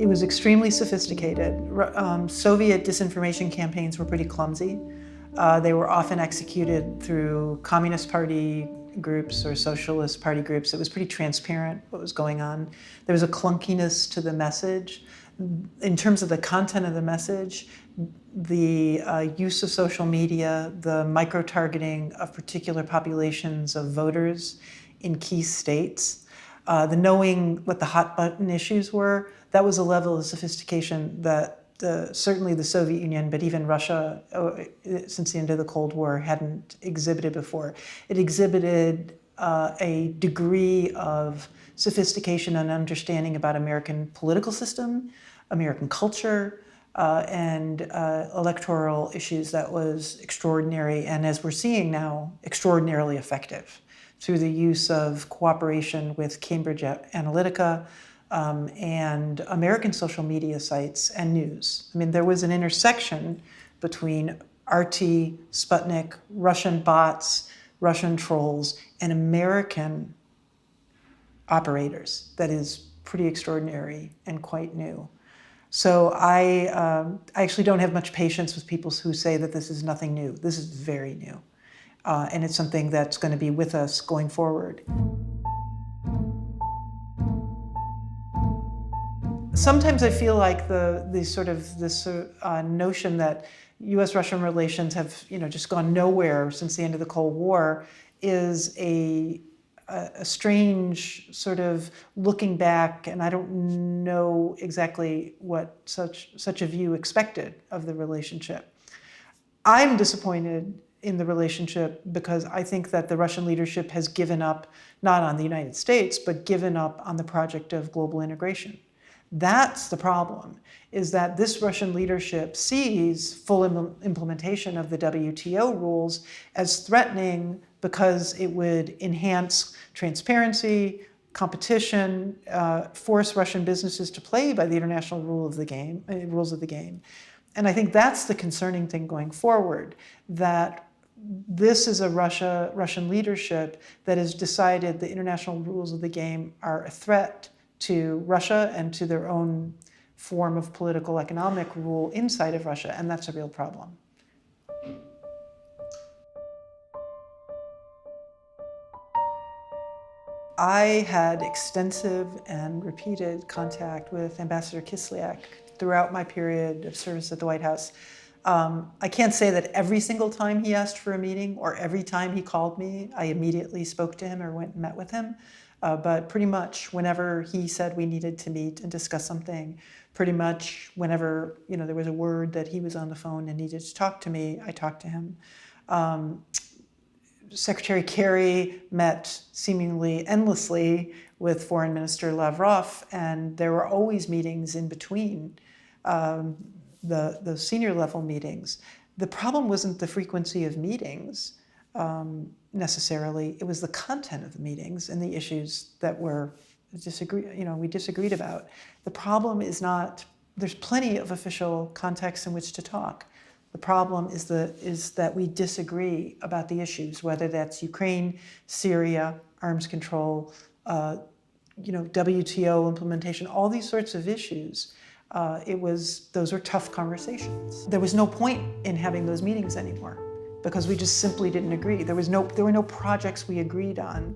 It was extremely sophisticated. Soviet disinformation campaigns were pretty clumsy. They were often executed through Communist Party groups or Socialist Party groups. It was pretty transparent what was going on. There was a clunkiness to the message. In terms of the content of the message, the use of social media, the micro-targeting of particular populations of voters in key states, the knowing what the hot-button issues were, that was a level of sophistication that certainly the Soviet Union, but even Russia, since the end of the Cold War, hadn't exhibited before. It exhibited a degree of sophistication and understanding about American political system, American culture, and electoral issues that was extraordinary, and as we're seeing now, extraordinarily effective through the use of cooperation with Cambridge Analytica, and American social media sites and news. I mean, there was an intersection between RT, Sputnik, Russian bots, Russian trolls, and American operators that is pretty extraordinary and quite new. So I actually don't have much patience with people who say that this is nothing new. This is very new. And it's something that's going to be with us going forward. Sometimes I feel like this notion that U.S.-Russian relations have just gone nowhere since the end of the Cold War is a strange sort of looking back, and I don't know exactly what such a view expected of the relationship. I'm disappointed in the relationship because I think that the Russian leadership has given up, not on the United States, but given up on the project of global integration. That's the problem, is that this Russian leadership sees full implementation of the WTO rules as threatening because it would enhance transparency, competition, force Russian businesses to play by the international rules of the game. And I think that's the concerning thing going forward, that this is a Russian leadership that has decided the international rules of the game are a threat to Russia and to their own form of political economic rule inside of Russia, and that's a real problem. I had extensive and repeated contact with Ambassador Kislyak throughout my period of service at the White House. I can't say that every single time he asked for a meeting or every time he called me, I immediately spoke to him or went and met with him. But pretty much whenever he said we needed to meet and discuss something, pretty much whenever there was a word that he was on the phone and needed to talk to me, I talked to him. Secretary Kerry met seemingly endlessly with Foreign Minister Lavrov, and there were always meetings in between the senior level meetings. The problem wasn't the frequency of meetings necessarily, it was the content of the meetings and the issues that we disagreed about. The problem is not, there's plenty of official contexts in which to talk. The problem is that we disagree about the issues, whether that's Ukraine, Syria, arms control, WTO implementation, all these sorts of issues. Those were tough conversations. There was no point in having those meetings anymore because we just simply didn't agree. There were no projects we agreed on.